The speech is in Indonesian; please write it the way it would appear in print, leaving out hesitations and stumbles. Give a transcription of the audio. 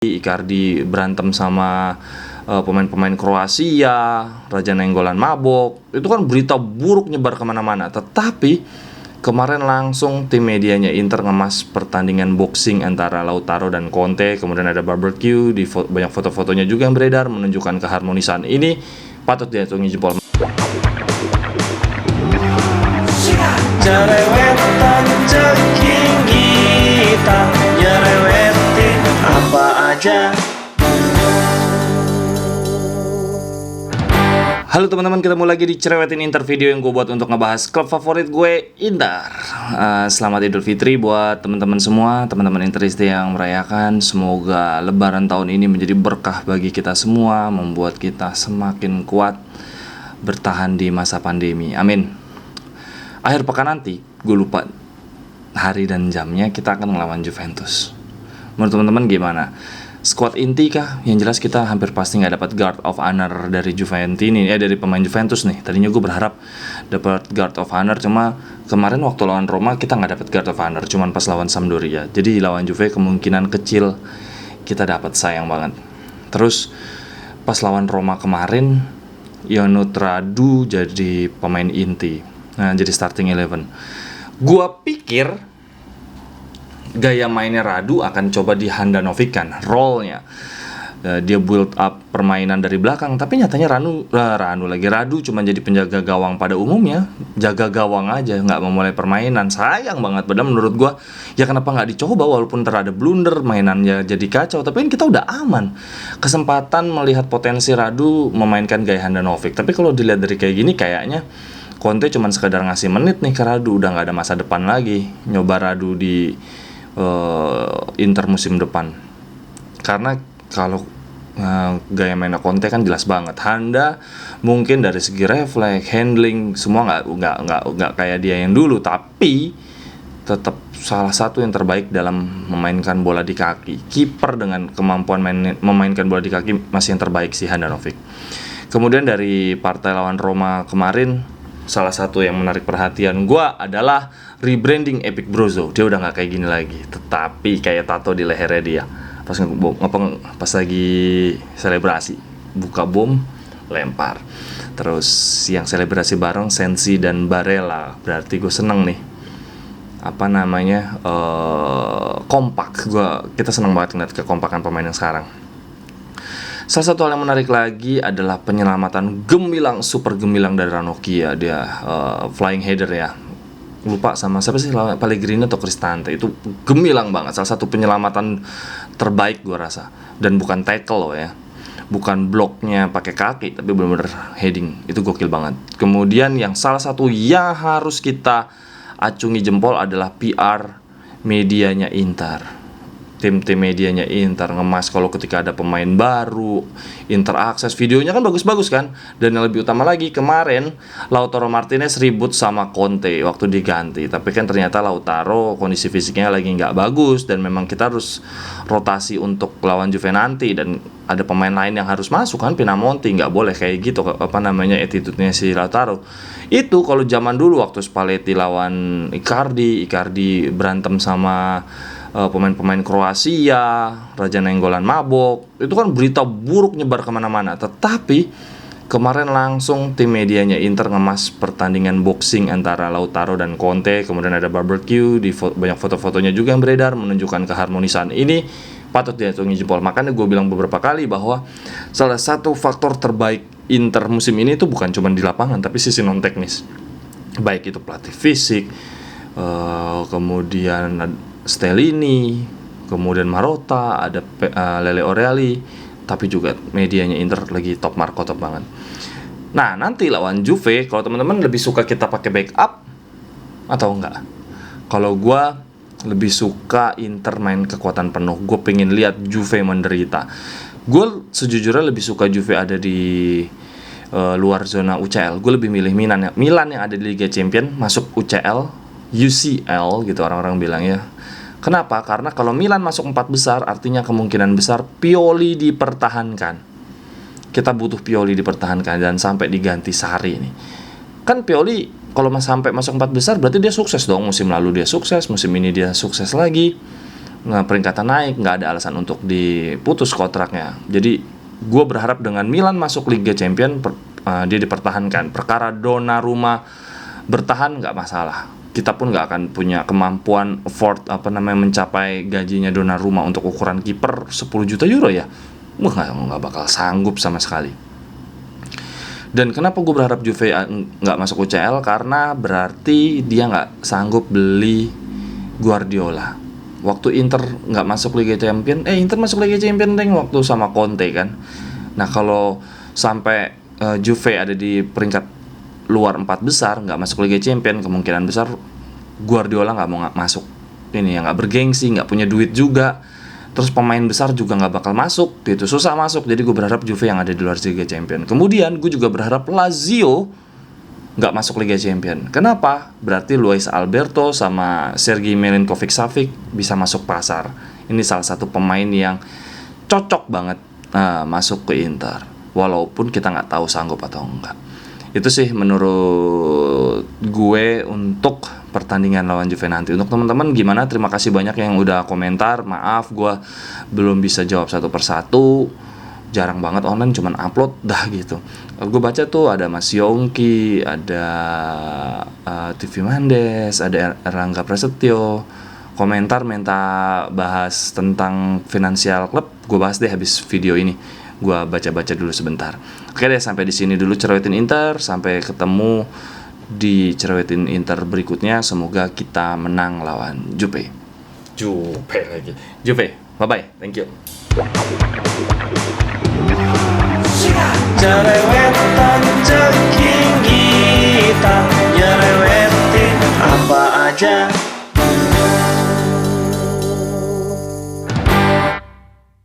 Icardi berantem sama pemain-pemain Kroasia, Raja Nenggolan mabok, itu kan berita buruk nyebar kemana-mana. Tetapi kemarin langsung tim medianya Inter ngemas pertandingan boxing antara Lautaro dan Conte, kemudian ada barbecue, banyak foto-fotonya juga yang beredar menunjukkan keharmonisan ini patut diacungi jempol. Jerewetan ceking kita, nyerewetin apa aja. Halo teman-teman, ketemu lagi di Cerewetin Inter, video yang gue buat untuk ngebahas klub favorit gue, Inter. Selamat Idul Fitri buat teman-teman semua, teman-teman Interisti yang merayakan. Semoga Lebaran tahun ini menjadi berkah bagi kita semua, membuat kita semakin kuat bertahan di masa pandemi. Amin. Akhir pekan nanti, gue lupa hari dan jamnya, kita akan melawan Juventus. Menurut teman-teman gimana? Squad inti kah? Yang jelas kita hampir pasti nggak dapat guard of honor dari Juventus ini, dari pemain Juventus nih. Tadinya gue berharap dapat guard of honor, cuma kemarin waktu lawan Roma kita nggak dapat guard of honor, cuman pas lawan Sampdoria. Jadi lawan Juve kemungkinan kecil kita dapat, sayang banget. Terus pas lawan Roma kemarin, Ionut Radu jadi pemain inti, jadi starting 11. Gua pikir gaya mainnya Radu akan coba dihandanovikan role-nya. Dia build up permainan dari belakang, tapi nyatanya Radu cuma jadi penjaga gawang pada umumnya, jaga gawang aja, nggak memulai permainan. Sayang banget, padahal menurut gua ya kenapa nggak dicoba, walaupun terada blunder, mainannya jadi kacau, tapi kan kita udah aman. Kesempatan melihat potensi Radu memainkan gaya Handanovic, tapi kalau dilihat dari kayak gini kayaknya Conte cuma sekedar ngasih menit nih ke Radu, udah nggak ada masa depan lagi nyoba Radu di Inter musim depan. Karena kalau gaya mainnya Conte kan jelas banget. Handa mungkin dari segi refleks, handling semua nggak kayak dia yang dulu, tapi tetap salah satu yang terbaik dalam memainkan bola di kaki. Kiper dengan kemampuan memainkan bola di kaki masih yang terbaik sih, Handanovic. Kemudian dari partai lawan Roma kemarin, salah satu yang menarik perhatian gue adalah rebranding Epic Brozo. Dia udah nggak kayak gini lagi, tetapi kayak tato di lehernya dia. Pas lagi selebrasi, buka bom, lempar. Terus yang selebrasi bareng Sensi dan Barella, berarti gue seneng nih. Kompak. Kita seneng banget ngeliat kekompakan pemain yang sekarang. Salah satu hal yang menarik lagi adalah penyelamatan super gemilang dari Ranocchia. Dia flying header ya. Lupa sama siapa sih, Pellegrini atau Cristante. Itu gemilang banget. Salah satu penyelamatan terbaik gue rasa. Dan bukan tackle loh ya. Bukan bloknya pakai kaki, tapi benar-benar heading. Itu gokil banget. Kemudian yang salah satu yang harus kita acungi jempol adalah PR medianya Inter. Tim medianya Inter ngemas kalau ketika ada pemain baru, Inter akses videonya kan bagus-bagus kan. Dan yang lebih utama lagi, kemarin Lautaro Martinez ribut sama Conte waktu diganti, tapi kan ternyata Lautaro kondisi fisiknya lagi nggak bagus, dan memang kita harus rotasi untuk lawan Juve nanti, dan ada pemain lain yang harus masuk kan, Pinamonti. Nggak boleh kayak gitu, attitude-nya si Lautaro. Itu kalau zaman dulu waktu Spalletti lawan Icardi berantem sama pemain-pemain Kroasia, Raja Nenggolan mabok, itu kan berita buruk nyebar kemana-mana. Tetapi kemarin langsung tim medianya Inter ngemas pertandingan boxing antara Lautaro dan Conte, kemudian ada barbecue, banyak foto-fotonya juga yang beredar menunjukkan keharmonisan ini patut diacungi jempol. Makanya gue bilang beberapa kali bahwa salah satu faktor terbaik Inter musim ini itu bukan cuma di lapangan, tapi sisi non teknis, baik itu pelatih fisik, kemudian Stellini, kemudian Marotta, ada Lele Orelli, tapi juga medianya Inter lagi top banget. Nah, nanti lawan Juve, kalau teman-teman lebih suka kita pakai backup atau enggak? Kalau gue lebih suka Inter main kekuatan penuh. Gue pengen lihat Juve menderita. Gue sejujurnya lebih suka Juve ada di luar zona UCL. Gue lebih milih Milan yang ada di Liga Champions masuk UCL gitu orang-orang bilang ya. Kenapa? Karena kalau Milan masuk 4 besar, artinya kemungkinan besar Pioli dipertahankan. Kita butuh Pioli dipertahankan dan sampai diganti Sarri nih. Kan Pioli kalau sampai masuk 4 besar berarti dia sukses dong. Musim lalu dia sukses, musim ini dia sukses lagi. peringkatan naik, nggak ada alasan untuk diputus kontraknya. Jadi gue berharap dengan Milan masuk Liga Champion dia dipertahankan. Perkara Donnarumma bertahan nggak masalah. Kita pun nggak akan punya kemampuan afford mencapai gajinya Donnarumma untuk ukuran kiper 10 juta euro ya. Nggak bakal sanggup sama sekali. Dan kenapa gue berharap Juve nggak masuk UCL? Karena berarti dia nggak sanggup beli Guardiola. Waktu Inter nggak masuk Liga Champion, Inter masuk Liga Champion waktu sama Conte kan. Nah kalau sampai Juve ada di peringkat luar 4 besar, nggak masuk Liga Champion, kemungkinan besar Guardiola nggak mau masuk. Ini yang nggak bergengsi, nggak punya duit juga. Terus pemain besar juga nggak bakal masuk, gitu, susah masuk. Jadi gue berharap Juve yang ada di luar Liga Champion. Kemudian gue juga berharap Lazio nggak masuk Liga Champion. Kenapa? Berarti Luis Alberto sama Sergei Milinkovic-Savic bisa masuk pasar. Ini salah satu pemain yang cocok banget masuk ke Inter. Walaupun kita nggak tahu sanggup atau enggak. Itu sih menurut gue untuk pertandingan lawan Juve nanti. Untuk teman-teman gimana? Terima kasih banyak yang udah komentar. Maaf gue belum bisa jawab satu persatu. Jarang banget online, cuman upload dah gitu. Gue baca tuh ada Mas Yongki, ada TV Mendes, ada Erlangga Prasetyo komentar minta bahas tentang finansial klub. Gue bahas deh habis video ini. Gue baca-baca dulu sebentar. Oke deh, sampai di sini dulu Cerewetin Inter. Sampai ketemu di Cerewetin Inter berikutnya. Semoga kita menang lawan Juve. Juve, bye-bye. Thank you. Cerewetan ceking kita, nyerewetin apa aja.